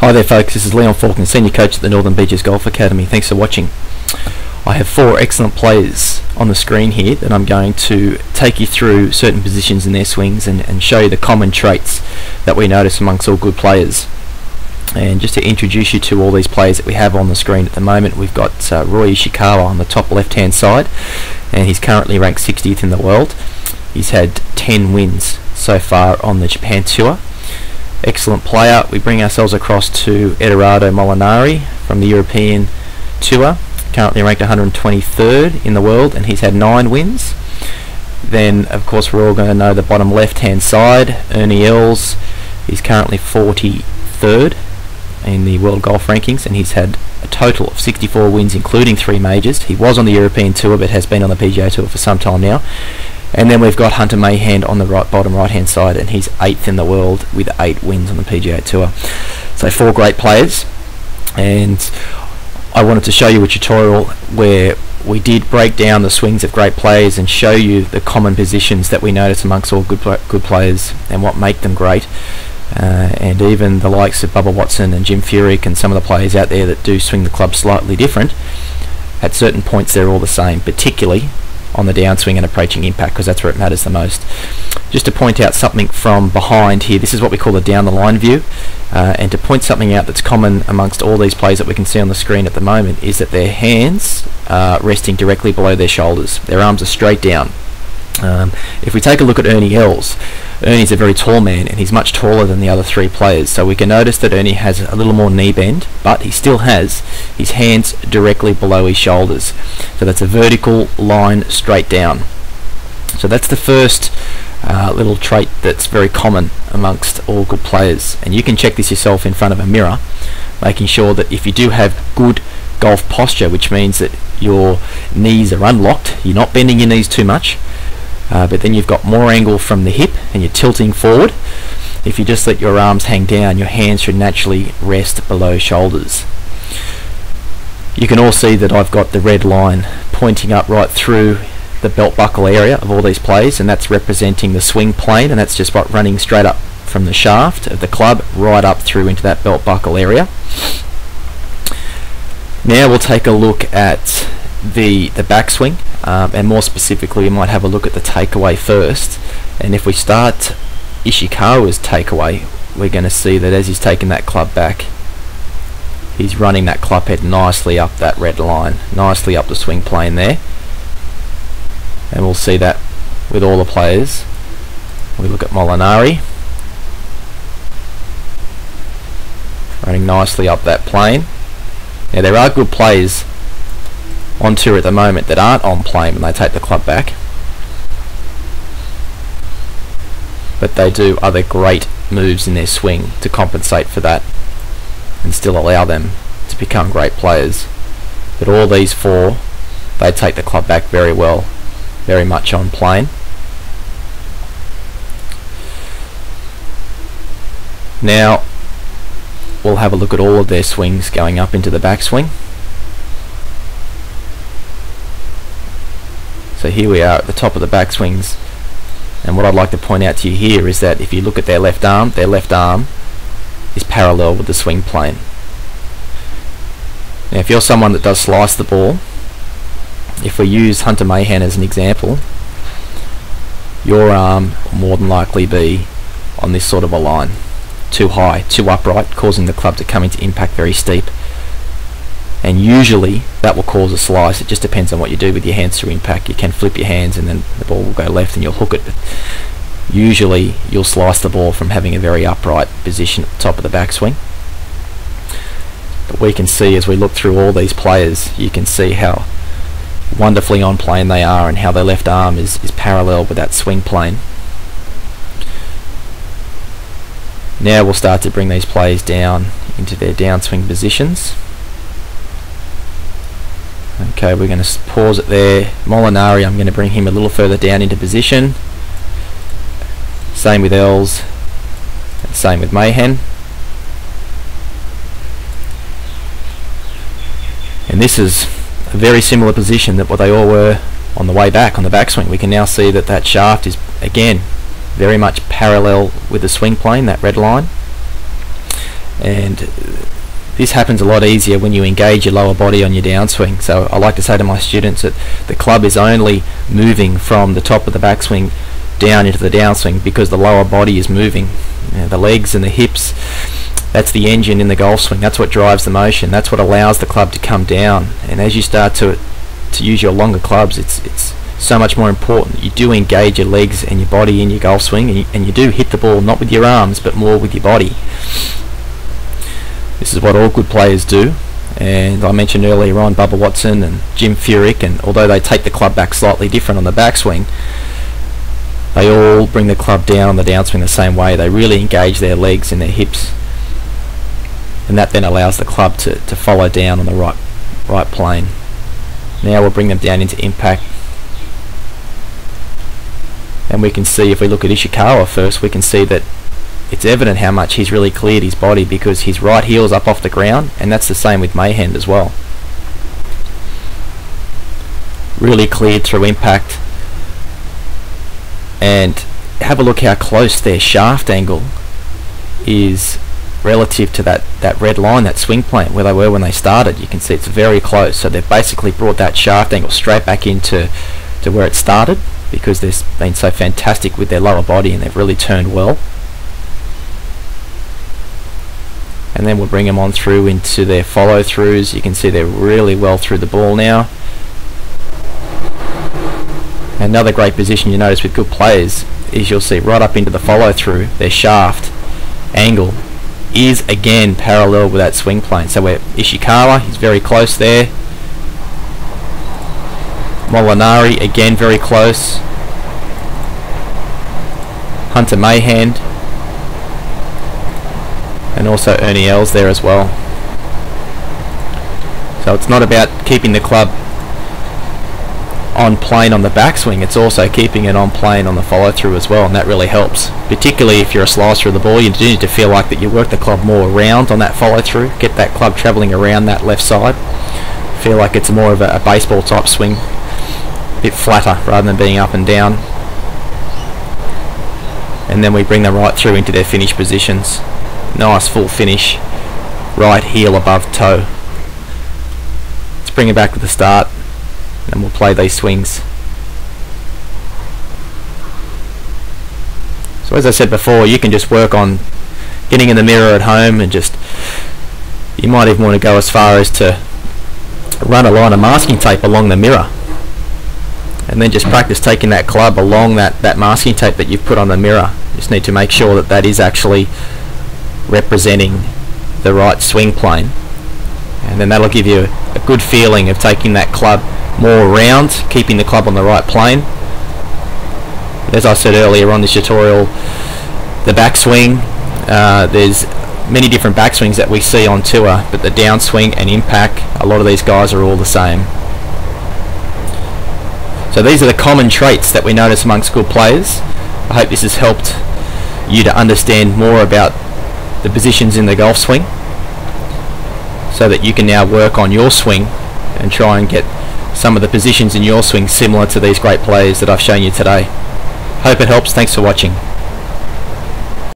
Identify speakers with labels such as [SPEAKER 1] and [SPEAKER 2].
[SPEAKER 1] Hi there folks, this is Leon Faulkner, Senior Coach at the Northern Beaches Golf Academy. Thanks for watching. I have 4 excellent players on the screen here that I'm going to take you through certain positions in their swings and show you the common traits that we notice amongst all good players. And just to introduce you to all these players that we have on the screen at the moment, we've got Roy Ishikawa on the top left hand side, and he's currently ranked 60th in the world. He's had 10 wins so far on the Japan Tour. Excellent player. We bring ourselves across to Edoardo Molinari from the European Tour, currently ranked 123rd in the world, and he's had 9 wins. Then of course we're all going to know the bottom left hand side, Ernie Els. He's currently 43rd in the world golf rankings, and he's had a total of 64 wins including 3 majors. He was on the European Tour but has been on the PGA Tour for some time now. And then we've got Hunter Mahan on the bottom right hand side, and he's 8th in the world with 8 wins on the PGA Tour. So 4 great players, and I wanted to show you a tutorial where we did break down the swings of great players and show you the common positions that we notice amongst all good players and what make them great. And even the likes of Bubba Watson and Jim Furyk and some of the players out there that do swing the club slightly different, at certain points they're all the same, particularly on the downswing and approaching impact, because that's where it matters the most. Just to point out something from behind here, this is what we call a down the line view, and to point something out that's common amongst all these players that we can see on the screen at the moment is that their hands are resting directly below their shoulders. Their arms are straight down. If we take a look at Ernie Els, Ernie's a very tall man, and he's much taller than the other 3 players, so we can notice that Ernie has a little more knee bend, but he still has his hands directly below his shoulders. So that's a vertical line straight down. So that's the first little trait that's very common amongst all good players, and you can check this yourself in front of a mirror, making sure that if you do have good golf posture, which means that your knees are unlocked, you're not bending your knees too much, but then you've got more angle from the hip and you're tilting forward. If you just let your arms hang down, your hands should naturally rest below shoulders. You can all see that I've got the red line pointing up right through the belt buckle area of all these players, and that's representing the swing plane, and that's just running straight up from the shaft of the club right up through into that belt buckle area. Now we'll take a look at the backswing, and more specifically we might have a look at the takeaway first. And if we start Ishikawa's takeaway, we're going to see that as he's taking that club back, he's running that club head nicely up that red line, nicely up the swing plane there. And we'll see that with all the players. We look at Molinari, running nicely up that plane. Now there are good players on tour at the moment that aren't on plane when they take the club back, but they do other great moves in their swing to compensate for that and still allow them to become great players. But all these 4, they take the club back very well, very much on plane. Now we'll have a look at all of their swings going up into the backswing. So here we are at the top of the backswings, and what I'd like to point out to you here is that if you look at their left arm is parallel with the swing plane. Now if you're someone that does slice the ball, if we use Hunter Mahan as an example, your arm will more than likely be on this sort of a line, too high, too upright, causing the club to come into impact very steep. And usually that will cause a slice. It just depends on what you do with your hands through impact. You can flip your hands and then the ball will go left and you'll hook it. But usually you'll slice the ball from having a very upright position at the top of the backswing. But we can see as we look through all these players, you can see how wonderfully on plane they are and how their left arm is parallel with that swing plane. Now we'll start to bring these players down into their downswing positions. Okay, we're going to pause it there. Molinari, I'm going to bring him a little further down into position. Same with Els, and same with Mahan. And this is a very similar position that what they all were on the way back on the backswing. We can now see that that shaft is again very much parallel with the swing plane, that red line. and this happens a lot easier when you engage your lower body on your downswing. So I like to say to my students that the club is only moving from the top of the backswing down into the downswing because the lower body is moving. The legs and the hips, that's the engine in the golf swing. That's what drives the motion. That's what allows the club to come down. And as you start to use your longer clubs, it's so much more important that you do engage your legs and your body in your golf swing, and you do hit the ball not with your arms but more with your body. This is what all good players do, and I mentioned earlier on Bubba Watson and Jim Furyk, and although they take the club back slightly different on the backswing, they all bring the club down on the downswing the same way. They really engage their legs and their hips, and that then allows the club to follow down on the right plane. Now we'll bring them down into impact, and we can see, if we look at Ishikawa first, we can see that it's evident how much he's really cleared his body because his right heel's up off the ground, and that's the same with Mayhand as well. Really cleared through impact. And have a look how close their shaft angle is relative to that red line, that swing plane where they were when they started. You can see it's very close. So they've basically brought that shaft angle straight back into where it started because they've been so fantastic with their lower body and they've really turned well. And then we'll bring them on through into their follow throughs. You can see they're really well through the ball now. Another great position you notice with good players is you'll see right up into the follow through, their shaft angle is again parallel with that swing plane. So where Ishikawa, he's very close there. Molinari again very close. Hunter Mayhand, and also Ernie Els there as well. So it's not about keeping the club on plane on the backswing, it's also keeping it on plane on the follow through as well, and that really helps. Particularly if you're a slicer of the ball, you do need to feel like that you work the club more around on that follow through, get that club travelling around that left side, feel like it's more of a baseball type swing, a bit flatter rather than being up and down. And then we bring them right through into their finish positions. Nice full finish, right heel above toe. Let's bring it back to the start and we'll play these swings. So as I said before, you can just work on getting in the mirror at home and just, you might even want to go as far as to run a line of masking tape along the mirror and then just practice taking that club along that masking tape that you've put on the mirror. Just need to make sure that that is actually representing the right swing plane, and then that'll give you a good feeling of taking that club more around, keeping the club on the right plane. As I said earlier on this tutorial, the backswing, there's many different backswings that we see on tour, but the downswing and impact, a lot of these guys are all the same. So these are the common traits that we notice amongst good players. I hope this has helped you to understand more about the positions in the golf swing so that you can now work on your swing and try and get some of the positions in your swing similar to these great players that I've shown you today. Hope it helps. Thanks for watching.